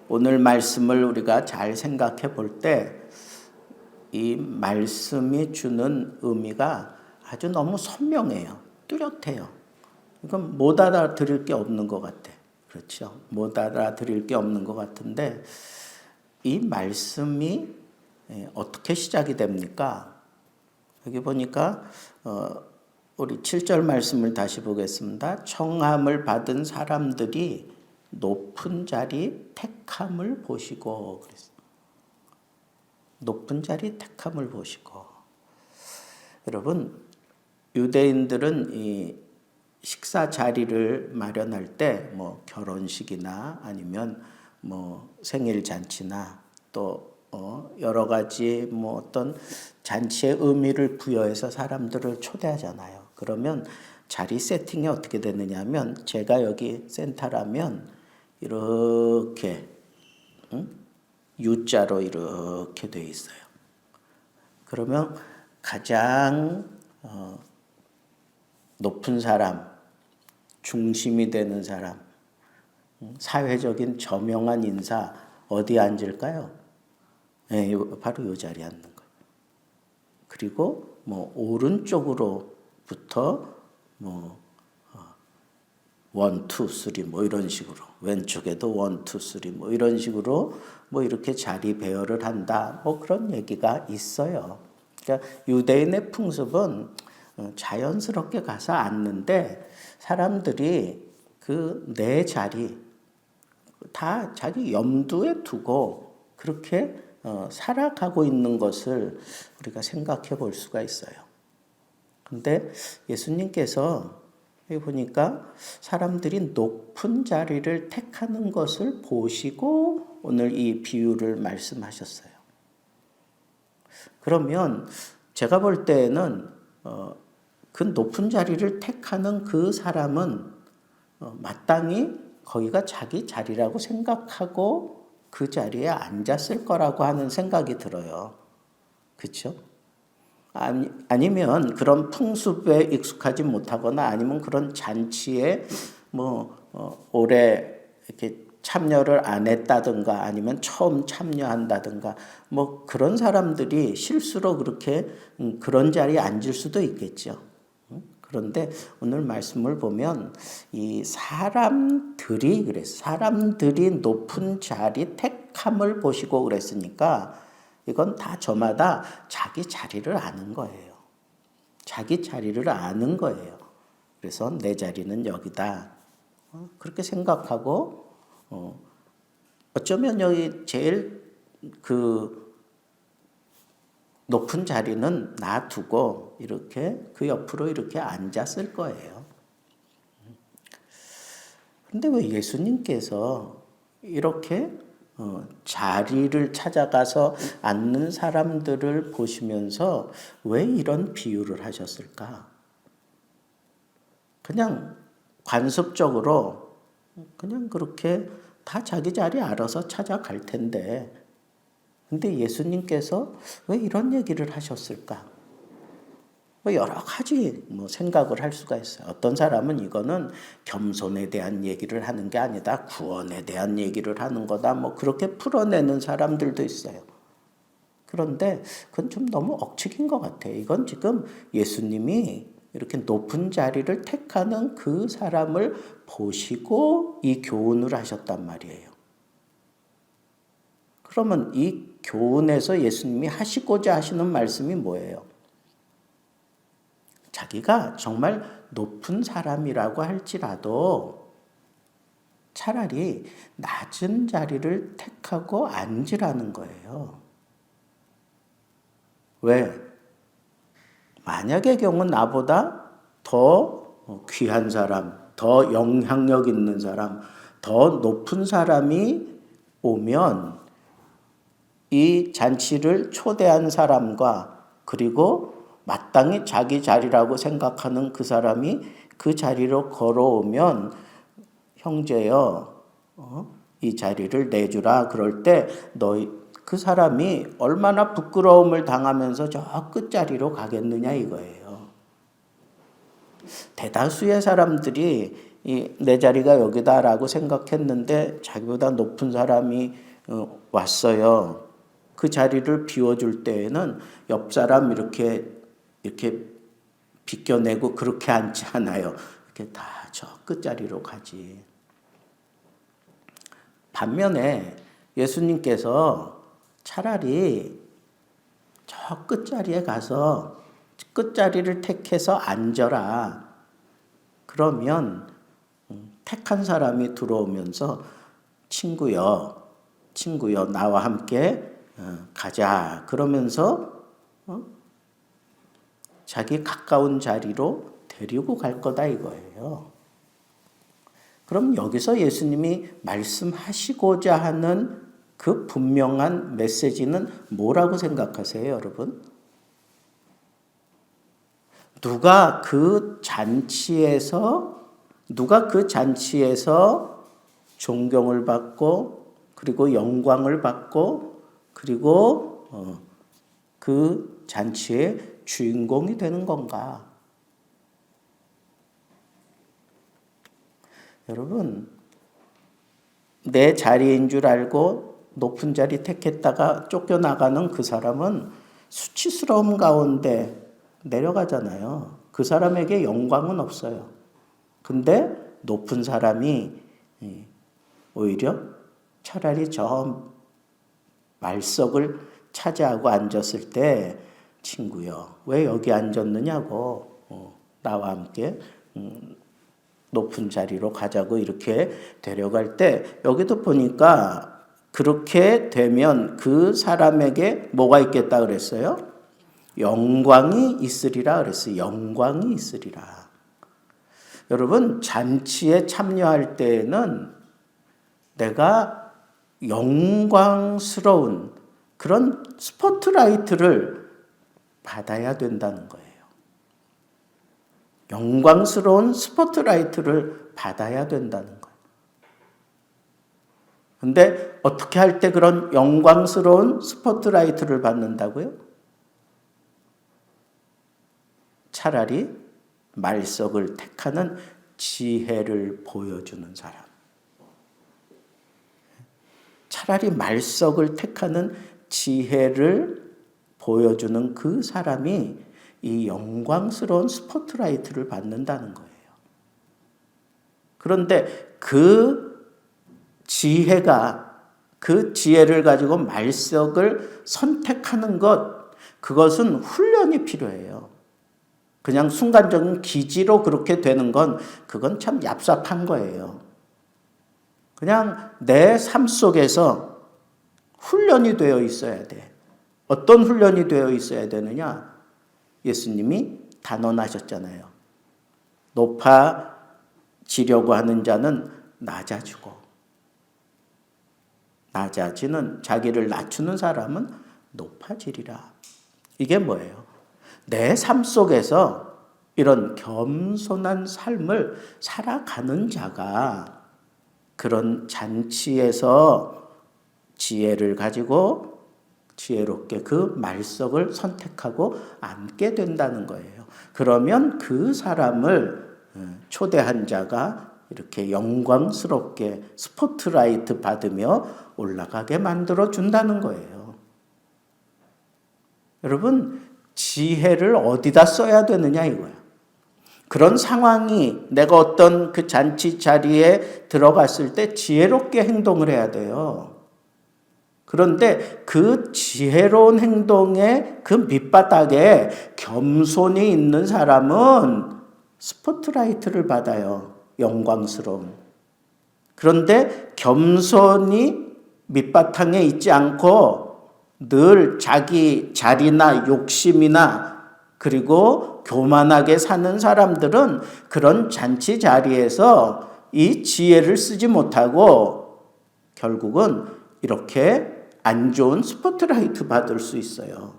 오늘 말씀을 우리가 잘 생각해 볼 때 이 말씀이 주는 의미가 아주 너무 선명해요. 뚜렷해요. 이건 못 알아들을 게 없는 것 같아. 그렇죠? 못 알아들을 게 없는 것 같은데 이 말씀이 어떻게 시작이 됩니까? 여기 보니까 우리 7절 말씀을 다시 보겠습니다. 청함을 받은 사람들이 높은 자리 택함을 보시고 그랬어요. 높은 자리 택함을 보시고. 여러분, 유대인들은 이 식사 자리를 마련할 때 뭐 결혼식이나 아니면 뭐 생일 잔치나 또 여러 가지 뭐 어떤 잔치의 의미를 부여해서 사람들을 초대하잖아요. 그러면 자리 세팅이 어떻게 되느냐 하면 제가 여기 센터라면 이렇게 U자로 이렇게 돼 있어요. 그러면 가장 높은 사람, 중심이 되는 사람, 사회적인 저명한 인사 어디에 앉을까요? 네, 바로 이 자리에 앉는 거예요. 그리고 뭐 오른쪽으로부터 뭐 1, 2, 3 뭐 이런 식으로 왼쪽에도 1, 2, 3 뭐 이런 식으로 뭐 이렇게 자리 배열을 한다 뭐 그런 얘기가 있어요. 그러니까 유대인의 풍습은 자연스럽게 가서 앉는데 사람들이 그 내 자리 다 자기 염두에 두고 그렇게 살아가고 있는 것을 우리가 생각해 볼 수가 있어요. 근데 예수님께서 여기 보니까 사람들이 높은 자리를 택하는 것을 보시고 오늘 이 비유를 말씀하셨어요. 그러면 제가 볼 때는 그 높은 자리를 택하는 그 사람은 마땅히 거기가 자기 자리라고 생각하고 그 자리에 앉았을 거라고 하는 생각이 들어요. 그렇죠? 아니면 그런 풍습에 익숙하지 못하거나 아니면 그런 잔치에 뭐 오래 이렇게 참여를 안 했다든가 아니면 처음 참여한다든가 뭐 그런 사람들이 실수로 그렇게 그런 자리에 앉을 수도 있겠죠. 그런데 오늘 말씀을 보면 이 사람들이 그랬어요. 사람들이 높은 자리 택함을 보시고 그랬으니까 이건 다 저마다 자기 자리를 아는 거예요. 자기 자리를 아는 거예요. 그래서 내 자리는 여기다. 그렇게 생각하고 어쩌면 여기 제일 그 높은 자리는 놔두고 이렇게 그 옆으로 이렇게 앉았을 거예요. 근데 왜 예수님께서 이렇게 자리를 찾아가서 앉는 사람들을 보시면서 왜 이런 비유를 하셨을까? 그냥 관습적으로 그냥 그렇게 다 자기 자리 알아서 찾아갈 텐데 근데 예수님께서 왜 이런 얘기를 하셨을까? 뭐 여러 가지 생각을 할 수가 있어요. 어떤 사람은 이거는 겸손에 대한 얘기를 하는 게 아니다. 구원에 대한 얘기를 하는 거다. 뭐 그렇게 풀어내는 사람들도 있어요. 그런데 그건 좀 너무 억측인 것 같아요. 이건 지금 예수님이 이렇게 높은 자리를 택하는 그 사람을 보시고 이 교훈을 하셨단 말이에요. 그러면 이 교훈에서 예수님이 하시고자 하시는 말씀이 뭐예요? 자기가 정말 높은 사람이라고 할지라도 차라리 낮은 자리를 택하고 앉으라는 거예요. 왜? 만약의 경우 나보다 더 귀한 사람, 더 영향력 있는 사람, 더 높은 사람이 오면 이 잔치를 초대한 사람과 그리고 마땅히 자기 자리라고 생각하는 그 사람이 그 자리로 걸어오면 형제여 이 자리를 내주라 그럴 때 너희 그 사람이 얼마나 부끄러움을 당하면서 저 끝자리로 가겠느냐 이거예요. 대다수의 사람들이 내 자리가 여기다라고 생각했는데 자기보다 높은 사람이 왔어요. 그 자리를 비워줄 때에는 옆 사람 이렇게 비껴내고 그렇게 앉지 않아요. 이렇게 다 저 끝자리로 가지. 반면에 예수님께서 차라리 저 끝자리에 가서 끝자리를 택해서 앉아라. 그러면 택한 사람이 들어오면서 친구여 나와 함께 가자. 그러면서 자기 가까운 자리로 데리고 갈 거다 이거예요. 그럼 여기서 예수님이 말씀하시고자 하는 그 분명한 메시지는 뭐라고 생각하세요, 여러분? 누가 그 잔치에서 존경을 받고 그리고 영광을 받고 그리고 그 잔치의 주인공이 되는 건가? 여러분, 내 자리인 줄 알고 높은 자리 택했다가 쫓겨나가는 그 사람은 수치스러움 가운데 내려가잖아요. 그 사람에게 영광은 없어요. 근데 높은 사람이 오히려 차라리 저 말석을 차지하고 앉았을 때 친구요, 왜 여기 앉았느냐고 나와 함께 높은 자리로 가자고 이렇게 데려갈 때 여기도 보니까 그렇게 되면 그 사람에게 뭐가 있겠다 그랬어요? 영광이 있으리라 그랬어요. 영광이 있으리라. 여러분, 잔치에 참여할 때에는 내가 영광스러운 그런 스포트라이트를 받아야 된다는 거예요. 영광스러운 스포트라이트를 받아야 된다는 거예요. 근데 어떻게 할 때 그런 영광스러운 스포트라이트를 받는다고요? 차라리 말석을 택하는 지혜를 보여주는 사람. 차라리 말석을 택하는 지혜를 보여주는 그 사람이 이 영광스러운 스포트라이트를 받는다는 거예요. 그런데 그 지혜를 가지고 말석을 선택하는 그것은 훈련이 필요해요. 그냥 순간적인 기지로 그렇게 되는 그건 참 얍삽한 거예요. 그냥 내 삶 속에서 훈련이 되어 있어야 돼. 어떤 훈련이 되어 있어야 되느냐? 예수님이 단언하셨잖아요. 높아지려고 하는 자는 낮아지고 자기를 낮추는 사람은 높아지리라. 이게 뭐예요? 내 삶 속에서 이런 겸손한 삶을 살아가는 자가 그런 잔치에서 지혜를 가지고 지혜롭게 그 말석을 선택하고 앉게 된다는 거예요. 그러면 그 사람을 초대한 자가 이렇게 영광스럽게 스포트라이트 받으며 올라가게 만들어 준다는 거예요. 여러분, 지혜를 어디다 써야 되느냐 이거야. 그런 상황이 내가 어떤 그 잔치 자리에 들어갔을 때 지혜롭게 행동을 해야 돼요. 그런데 그 지혜로운 행동의 그 밑바닥에 겸손이 있는 사람은 스포트라이트를 받아요. 영광스러운. 그런데 겸손이 밑바탕에 있지 않고 늘 자기 자리나 욕심이나 그리고 교만하게 사는 사람들은 그런 잔치 자리에서 이 지혜를 쓰지 못하고 결국은 이렇게 안 좋은 스포트라이트 받을 수 있어요.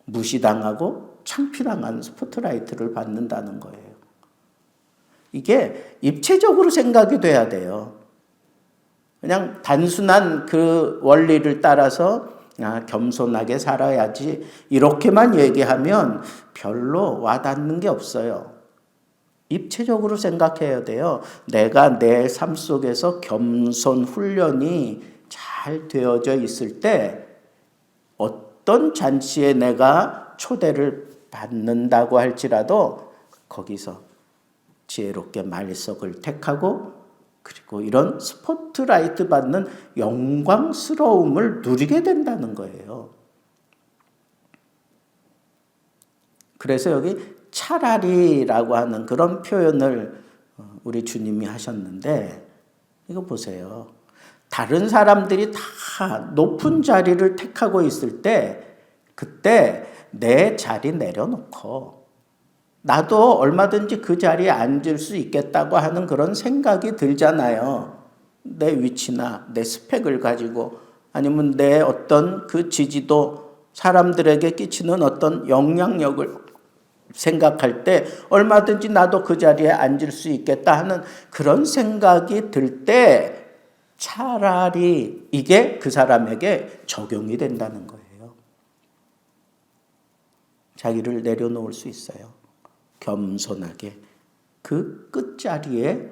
무시당하고 창피당한 스포트라이트를 받는다는 거예요. 이게 입체적으로 생각이 돼야 돼요. 그냥 단순한 그 원리를 따라서 겸손하게 살아야지 이렇게만 얘기하면 별로 와닿는 게 없어요. 입체적으로 생각해야 돼요. 내가 내 삶 속에서 겸손 훈련이 잘 되어져 있을 때 어떤 잔치에 내가 초대를 받는다고 할지라도 거기서 지혜롭게 말석을 택하고 그리고 이런 스포트라이트 받는 영광스러움을 누리게 된다는 거예요. 그래서 여기 차라리라고 하는 그런 표현을 우리 주님이 하셨는데 이거 보세요. 다른 사람들이 다 높은 자리를 택하고 있을 때 그때 내 자리 내려놓고 나도 얼마든지 그 자리에 앉을 수 있겠다고 하는 그런 생각이 들잖아요. 내 위치나 내 스펙을 가지고 아니면 내 어떤 그 지지도 사람들에게 끼치는 어떤 영향력을 생각할 때 얼마든지 나도 그 자리에 앉을 수 있겠다 하는 그런 생각이 들 때 차라리 이게 그 사람에게 적용이 된다는 거예요. 자기를 내려놓을 수 있어요. 겸손하게 그 끝자리에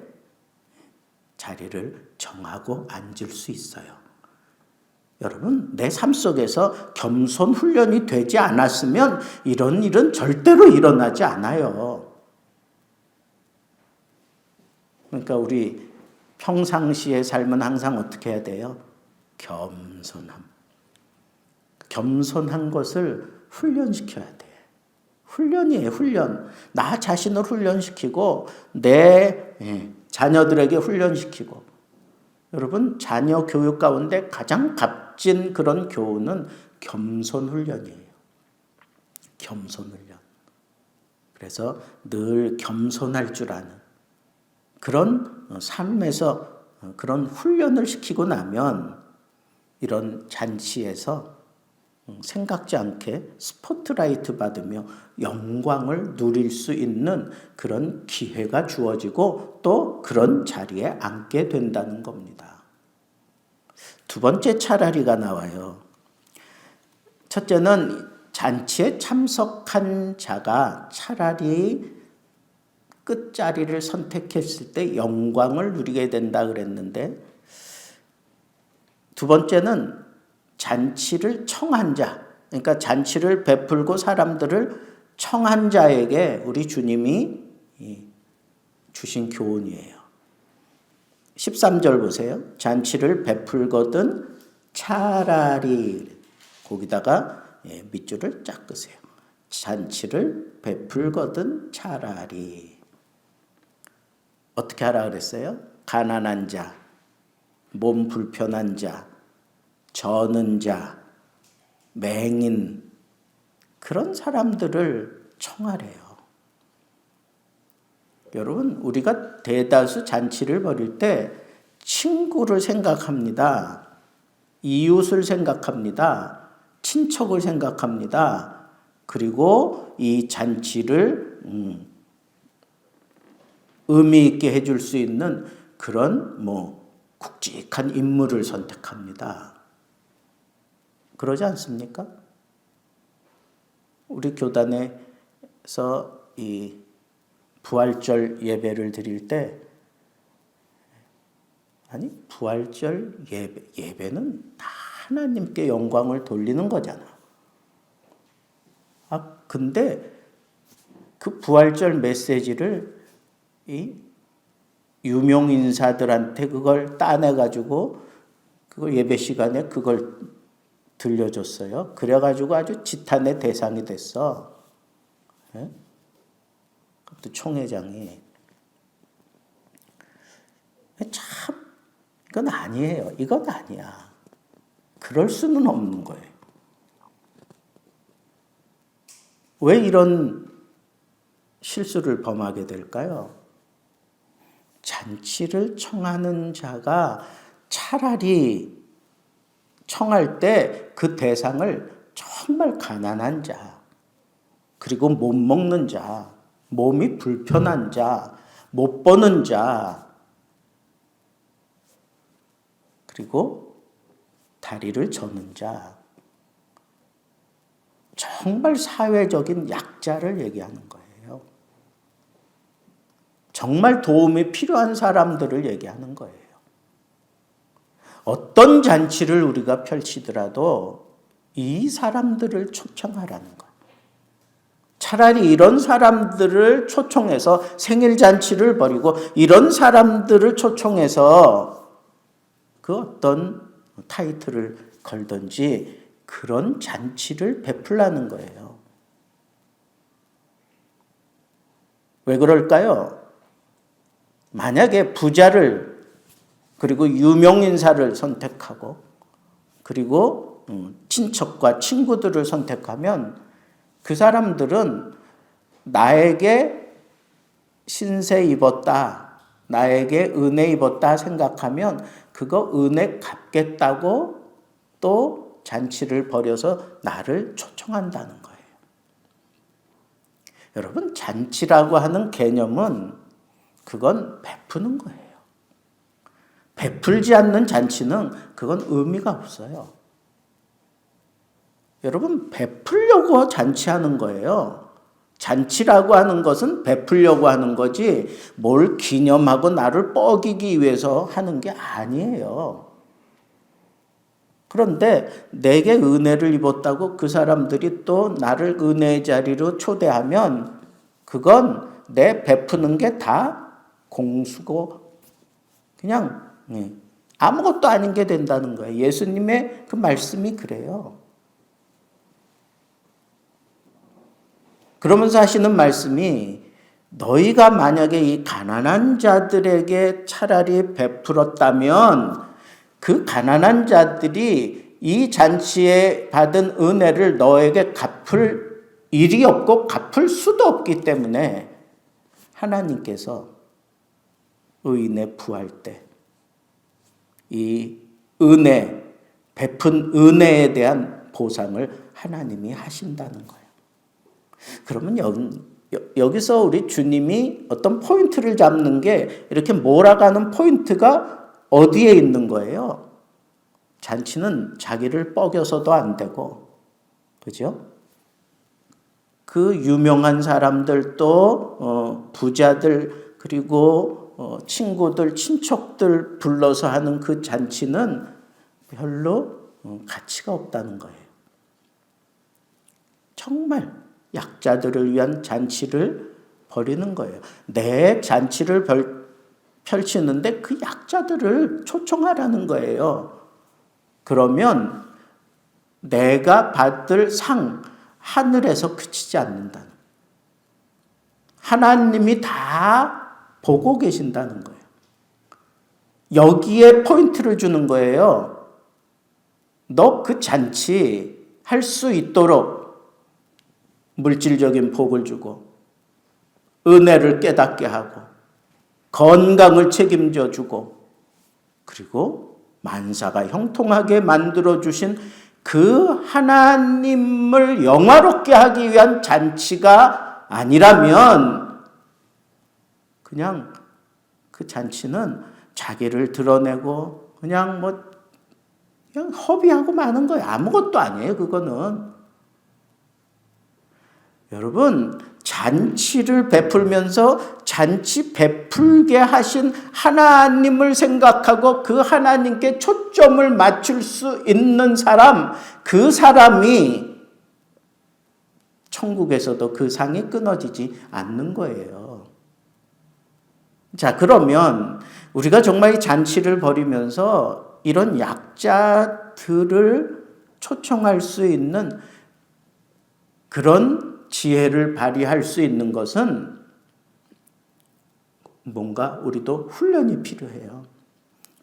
자리를 정하고 앉을 수 있어요. 여러분, 내 삶 속에서 겸손 훈련이 되지 않았으면 이런 일은 절대로 일어나지 않아요. 그러니까 우리 평상시의 삶은 항상 어떻게 해야 돼요? 겸손함. 겸손한 것을 훈련시켜야 돼. 훈련이에요, 훈련. 나 자신을 훈련시키고 내 자녀들에게 훈련시키고. 여러분, 자녀 교육 가운데 가장 값진 그런 교훈은 겸손 훈련이에요. 겸손 훈련. 그래서 늘 겸손할 줄 아는 그런 삶에서 그런 훈련을 시키고 나면 이런 잔치에서 생각지 않게 스포트라이트 받으며 영광을 누릴 수 있는 그런 기회가 주어지고 또 그런 자리에 앉게 된다는 겁니다. 두 번째 차라리가 나와요. 첫째는 잔치에 참석한 자가 차라리 끝자리를 선택했을 때 영광을 누리게 된다 그랬는데 두 번째는 잔치를 청한 자, 그러니까 잔치를 베풀고 사람들을 청한 자에게 우리 주님이 주신 교훈이에요. 13절 보세요. 잔치를 베풀거든 차라리 거기다가 밑줄을 쫙 그으세요. 잔치를 베풀거든 차라리 어떻게 하라 그랬어요? 가난한 자, 몸 불편한 자, 저는 자, 맹인 그런 사람들을 청하래요. 여러분, 우리가 대다수 잔치를 벌일 때 친구를 생각합니다. 이웃을 생각합니다. 친척을 생각합니다. 그리고 이 잔치를 의미 있게 해줄 수 있는 그런 굵직한 인물을 선택합니다. 그러지 않습니까? 우리 교단에서 이 부활절 예배를 드릴 때 부활절 예배는 다 하나님께 영광을 돌리는 거잖아. 근데 그 부활절 메시지를 이 유명 인사들한테 그걸 따내가지고 그걸 예배 시간에 그걸 들려줬어요. 그래가지고 아주 지탄의 대상이 됐어. 그것도 총회장이. 참 이건 아니에요. 이건 아니야. 그럴 수는 없는 거예요. 왜 이런 실수를 범하게 될까요? 잔치를 청하는 자가 차라리 청할 때 그 대상을 정말 가난한 자, 그리고 못 먹는 자, 몸이 불편한 자, 못 버는 자, 그리고 다리를 저는 자, 정말 사회적인 약자를 얘기하는 거예요. 정말 도움이 필요한 사람들을 얘기하는 거예요. 어떤 잔치를 우리가 펼치더라도 이 사람들을 초청하라는 거예요. 차라리 이런 사람들을 초청해서 생일 잔치를 벌이고 이런 사람들을 초청해서 그 어떤 타이틀을 걸든지 그런 잔치를 베풀라는 거예요. 왜 그럴까요? 만약에 부자를 그리고 유명인사를 선택하고 그리고 친척과 친구들을 선택하면 그 사람들은 나에게 신세 입었다, 나에게 은혜 입었다 생각하면 그거 은혜 갚겠다고 또 잔치를 벌여서 나를 초청한다는 거예요. 여러분, 잔치라고 하는 개념은 그건 베푸는 거예요. 베풀지 않는 잔치는 그건 의미가 없어요. 여러분, 베풀려고 잔치하는 거예요. 잔치라고 하는 것은 베풀려고 하는 거지 뭘 기념하고 나를 뻐기기 위해서 하는 게 아니에요. 그런데 내게 은혜를 입었다고 그 사람들이 또 나를 은혜의 자리로 초대하면 그건 내 베푸는 게 다 공수고 그냥 아무것도 아닌 게 된다는 거예요. 예수님의 그 말씀이 그래요. 그러면서 하시는 말씀이 너희가 만약에 이 가난한 자들에게 차라리 베풀었다면 그 가난한 자들이 이 잔치에 받은 은혜를 너에게 갚을 일이 없고 갚을 수도 없기 때문에 하나님께서 의인의 부활 때 이 은혜, 베푼 은혜에 대한 보상을 하나님이 하신다는 거예요. 그러면 여기서 우리 주님이 어떤 포인트를 잡는 게 이렇게 몰아가는 포인트가 어디에 있는 거예요? 잔치는 자기를 뻐겨서도 안 되고, 그죠? 그 유명한 사람들도 부자들 그리고 친구들, 친척들 불러서 하는 그 잔치는 별로 가치가 없다는 거예요. 정말 약자들을 위한 잔치를 벌이는 거예요. 내 잔치를 펼치는데 그 약자들을 초청하라는 거예요. 그러면 내가 받을 상, 하늘에서 그치지 않는다는 거예요. 하나님이 다 보고 계신다는 거예요. 여기에 포인트를 주는 거예요. 너 그 잔치 할 수 있도록 물질적인 복을 주고 은혜를 깨닫게 하고 건강을 책임져 주고 그리고 만사가 형통하게 만들어 주신 그 하나님을 영화롭게 하기 위한 잔치가 아니라면 그냥 그 잔치는 자기를 드러내고 그냥 허비하고 마는 거예요. 아무것도 아니에요, 그거는. 여러분, 잔치를 베풀면서 잔치 베풀게 하신 하나님을 생각하고 그 하나님께 초점을 맞출 수 있는 사람, 그 사람이 천국에서도 그 상이 끊어지지 않는 거예요. 자, 그러면 우리가 정말 이 잔치를 벌이면서 이런 약자들을 초청할 수 있는 그런 지혜를 발휘할 수 있는 것은 뭔가 우리도 훈련이 필요해요.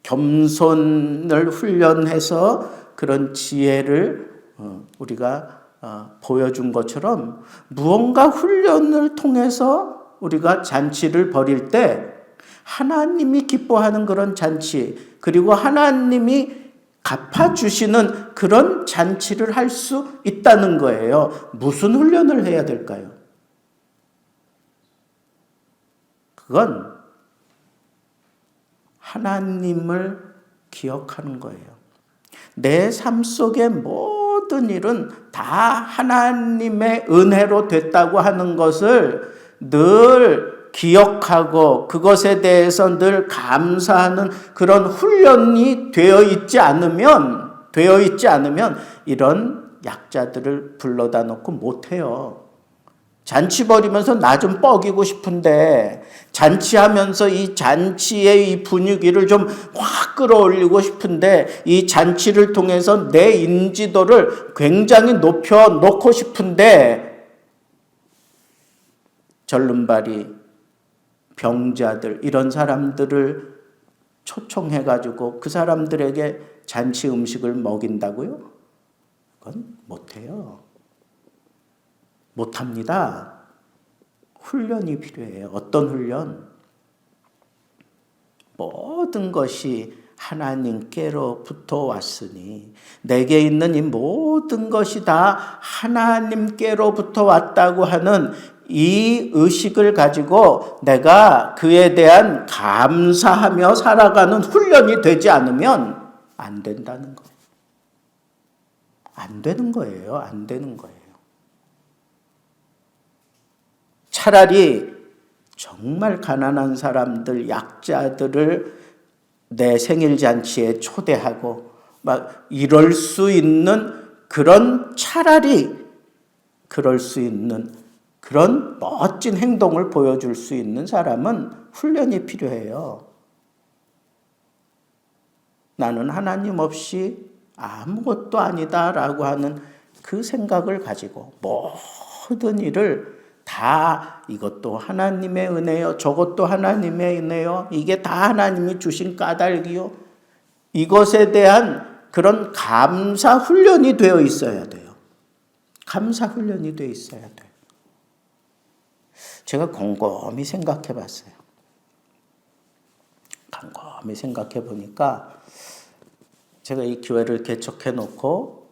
겸손을 훈련해서 그런 지혜를 우리가 보여준 것처럼 무언가 훈련을 통해서 우리가 잔치를 벌일 때 하나님이 기뻐하는 그런 잔치, 그리고 하나님이 갚아주시는 그런 잔치를 할 수 있다는 거예요. 무슨 훈련을 해야 될까요? 그건 하나님을 기억하는 거예요. 내 삶 속의 모든 일은 다 하나님의 은혜로 됐다고 하는 것을 늘 기억하고 그것에 대해서 늘 감사하는 그런 훈련이 되어 있지 않으면 이런 약자들을 불러다 놓고 못해요. 잔치 벌이면서 나 좀 뻐기고 싶은데, 잔치하면서 이 잔치의 이 분위기를 좀 확 끌어올리고 싶은데, 이 잔치를 통해서 내 인지도를 굉장히 높여 놓고 싶은데, 절름발이, 병자들, 이런 사람들을 초청해가지고 그 사람들에게 잔치 음식을 먹인다고요? 그건 못해요. 못합니다. 훈련이 필요해요. 어떤 훈련? 모든 것이 하나님께로부터 왔으니 내게 있는 이 모든 것이 다 하나님께로부터 왔다고 하는 이 의식을 가지고 내가 그에 대한 감사하며 살아가는 훈련이 되지 않으면 안 된다는 거예요. 안 되는 거예요. 안 되는 거예요. 차라리 정말 가난한 사람들, 약자들을 내 생일 잔치에 초대하고 막 이럴 수 있는 그런, 차라리 그럴 수 있는 그런 멋진 행동을 보여줄 수 있는 사람은 훈련이 필요해요. 나는 하나님 없이 아무것도 아니다라고 하는 그 생각을 가지고 모든 일을 다 이것도 하나님의 은혜요, 저것도 하나님의 은혜요, 이게 다 하나님이 주신 까닭이요, 이것에 대한 그런 감사 훈련이 되어 있어야 돼요. 감사 훈련이 되어 있어야 돼요. 제가 곰곰이 생각해 봤어요. 곰곰이 생각해 보니까 제가 이 교회를 개척해 놓고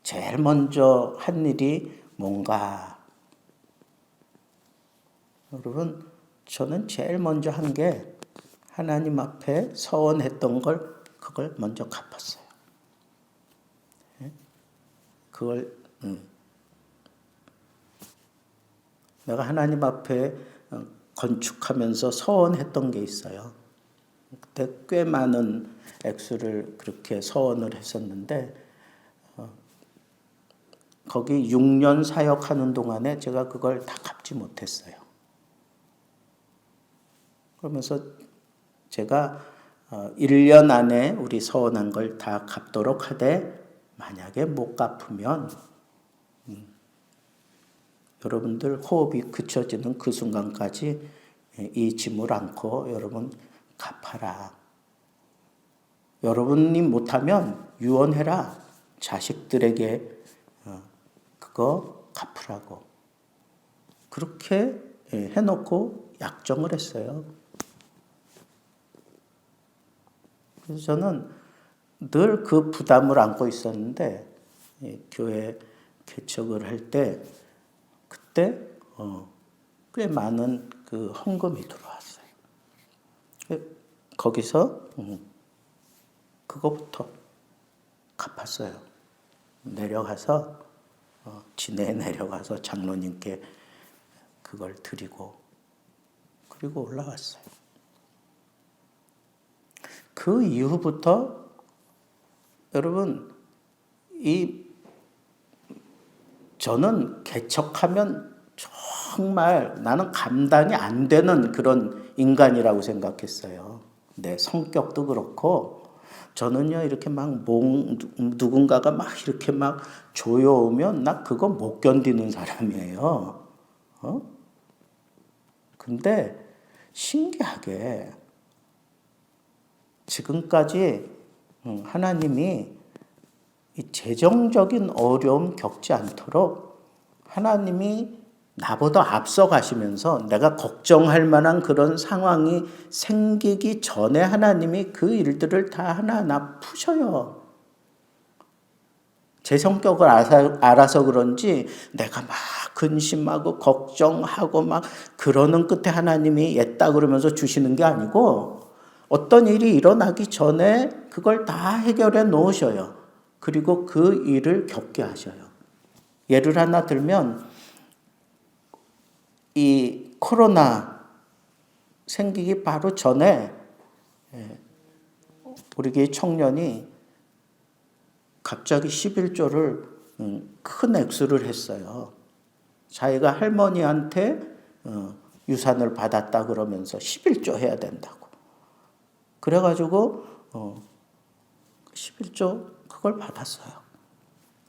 제일 먼저 한 일이 뭔가, 여러분, 저는 제일 먼저 한 게 하나님 앞에 서원했던 그걸 먼저 갚았어요. 그걸 내가 하나님 앞에 건축하면서 서원했던 게 있어요. 그때 꽤 많은 액수를 그렇게 서원을 했었는데, 거기 6년 사역하는 동안에 제가 그걸 다 갚지 못했어요. 그러면서 제가 1년 안에 우리 서원한 걸 다 갚도록 하되, 만약에 못 갚으면 여러분들 호흡이 그쳐지는 그 순간까지 이 짐을 안고 여러분 갚아라. 여러분이 못하면 유언해라. 자식들에게 그거 갚으라고. 그렇게 해놓고 약정을 했어요. 그래서 저는 늘 그 부담을 안고 있었는데, 교회 개척을 할 때 그때 꽤 많은 그 헌금이 들어왔어요. 거기서 그거부터 갚았어요. 내려가서 진해에 내려가서 장로님께 그걸 드리고, 그리고 올라왔어요. 그 이후부터 여러분, 저는 개척하면 정말 나는 감당이 안 되는 그런 인간이라고 생각했어요. 내 성격도 그렇고, 저는요, 이렇게 막 누군가가 막 이렇게 막 조여오면 나 그거 못 견디는 사람이에요. 근데 신기하게 지금까지 하나님이 이 재정적인 어려움 겪지 않도록 하나님이 나보다 앞서 가시면서 내가 걱정할 만한 그런 상황이 생기기 전에 하나님이 그 일들을 다 하나하나 푸셔요. 제 성격을 알아서 그런지 내가 막 근심하고 걱정하고 막 그러는 끝에 하나님이 옛다 그러면서 주시는 게 아니고, 어떤 일이 일어나기 전에 그걸 다 해결해 놓으셔요. 그리고 그 일을 겪게 하셔요. 예를 하나 들면, 이 코로나 생기기 바로 전에 우리 교회 청년이 갑자기 11조를 큰 액수를 했어요. 자기가 할머니한테 유산을 받았다 그러면서 11조 해야 된다고. 그래가지고 11조 그걸 받았어요.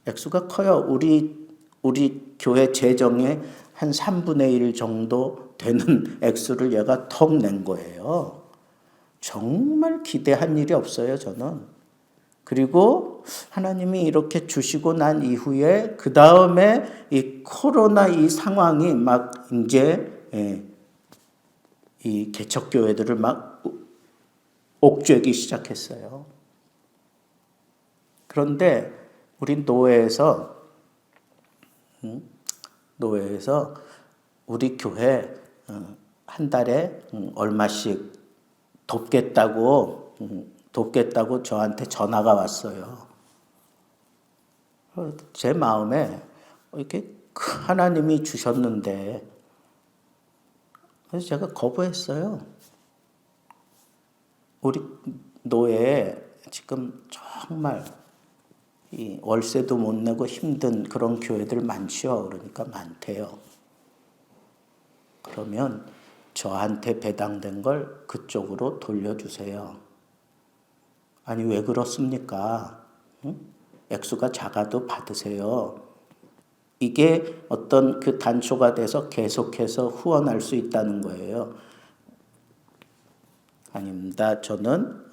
액수가 커요. 우리 교회 재정의 한 3분의 1 정도 되는 액수를 얘가 턱 낸 거예요. 정말 기대한 일이 없어요, 저는. 그리고 하나님이 이렇게 주시고 난 이후에 그 다음에 이 코로나 이 상황이 막 이제 이 개척교회들을 막 옥죄기 시작했어요. 그런데 우리 노회에서 우리 교회 한 달에 얼마씩 돕겠다고 저한테 전화가 왔어요. 제 마음에 이렇게 하나님이 주셨는데 그래서 제가 거부했어요. 우리 노예에 지금 정말 이 월세도 못 내고 힘든 그런 교회들 많지요. 그러니까 많대요. 그러면 저한테 배당된 걸 그쪽으로 돌려주세요. 아니 왜 그렇습니까? 액수가 작아도 받으세요. 이게 어떤 그 단초가 돼서 계속해서 후원할 수 있다는 거예요. 아닙니다. 저는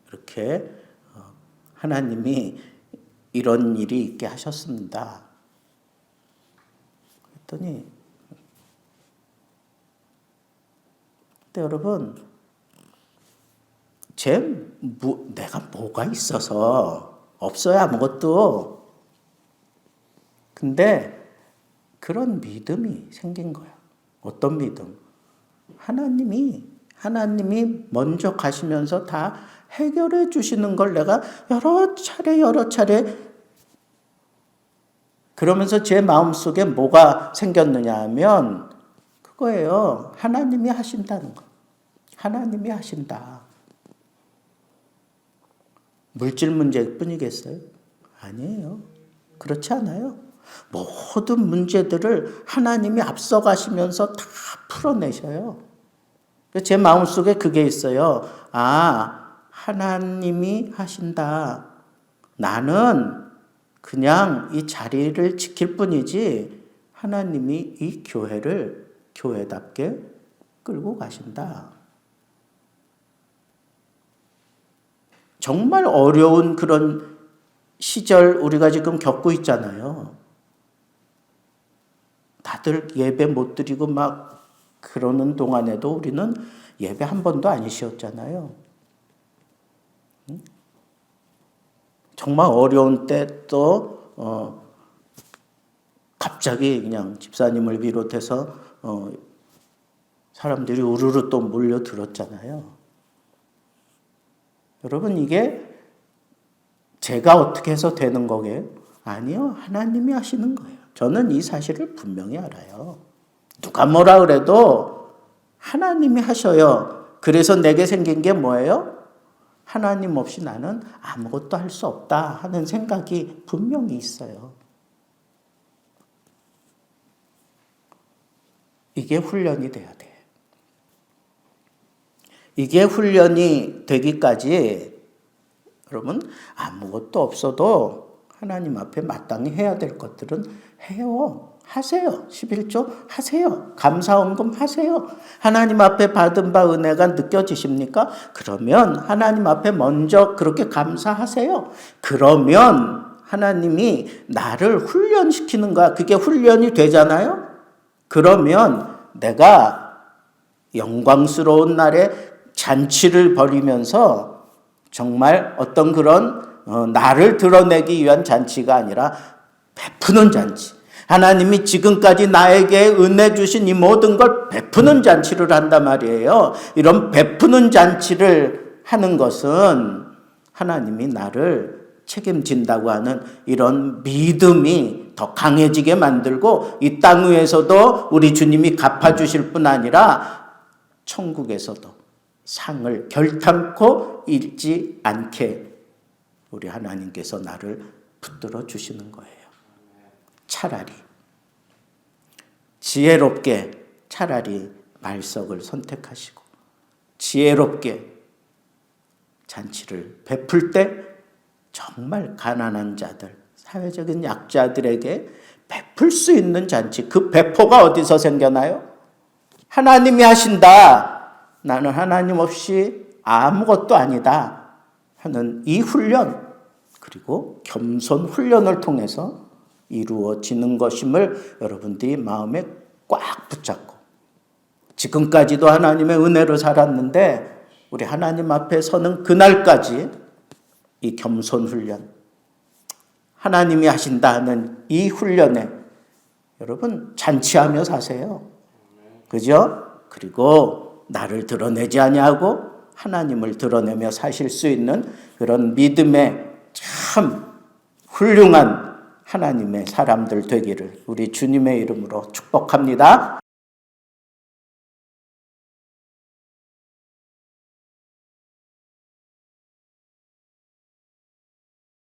이렇게 하나님이 이런 일이 있게 하셨습니다. 그랬더니 근데 여러분 내가 뭐가 있어서 없어요 아무것도. 근데 그런 믿음이 생긴 거야. 어떤 믿음? 하나님이 먼저 가시면서 다 해결해 주시는 걸 내가 여러 차례 그러면서 제 마음속에 뭐가 생겼느냐 하면 그거예요. 하나님이 하신다는 거. 하나님이 하신다. 물질 문제뿐이겠어요? 아니에요. 그렇지 않아요. 모든 문제들을 하나님이 앞서가시면서 다 풀어내셔요. 제 마음속에 그게 있어요. 하나님이 하신다. 나는 그냥 이 자리를 지킬 뿐이지 하나님이 이 교회를 교회답게 끌고 가신다. 정말 어려운 그런 시절 우리가 지금 겪고 있잖아요. 다들 예배 못 드리고 막 그러는 동안에도 우리는 예배 한 번도 안 쉬었잖아요. 정말 어려운 때 또 갑자기 그냥 집사님을 비롯해서 사람들이 우르르 또 몰려들었잖아요. 여러분 이게 제가 어떻게 해서 되는 거게요? 아니요. 하나님이 하시는 거예요. 저는 이 사실을 분명히 알아요. 누가 뭐라 그래도 하나님이 하셔요. 그래서 내게 생긴 게 뭐예요? 하나님 없이 나는 아무것도 할 수 없다 하는 생각이 분명히 있어요. 이게 훈련이 돼야 돼. 이게 훈련이 되기까지 여러분 아무것도 없어도 하나님 앞에 마땅히 해야 될 것들은 해요. 하세요. 11조 하세요. 감사헌금 하세요. 하나님 앞에 받은 바 은혜가 느껴지십니까? 그러면 하나님 앞에 먼저 그렇게 감사하세요. 그러면 하나님이 나를 훈련시키는 거야. 그게 훈련이 되잖아요. 그러면 내가 영광스러운 날에 잔치를 벌이면서 정말 어떤 그런 나를 드러내기 위한 잔치가 아니라 베푸는 잔치. 하나님이 지금까지 나에게 은혜 주신 이 모든 걸 베푸는 잔치를 한단 말이에요. 이런 베푸는 잔치를 하는 것은 하나님이 나를 책임진다고 하는 이런 믿음이 주님이 더 강해지게 만들고 이 땅 위에서도 우리 주님이 갚아주실 뿐 아니라 천국에서도 상을 결탄코 잃지 않게 우리 하나님께서 나를 붙들어 주시는 거예요. 차라리 지혜롭게 차라리 말석을 선택하시고 지혜롭게 잔치를 베풀 때 정말 가난한 자들, 사회적인 약자들에게 베풀 수 있는 잔치, 그 배포가 어디서 생겨나요? 하나님이 하신다. 나는 하나님 없이 아무것도 아니다 하는 이 훈련, 그리고 겸손 훈련을 통해서 이루어지는 것임을 여러분들이 마음에 꽉 붙잡고, 지금까지도 하나님의 은혜로 살았는데 우리 하나님 앞에 서는 그날까지 이 겸손 훈련, 하나님이 하신다 하는 이 훈련에 여러분 잔치하며 사세요. 그죠? 그리고 나를 드러내지 아니하고 하나님을 드러내며 사실 수 있는 그런 믿음의 참 훌륭한 하나님의 사람들 되기를 우리 주님의 이름으로 축복합니다.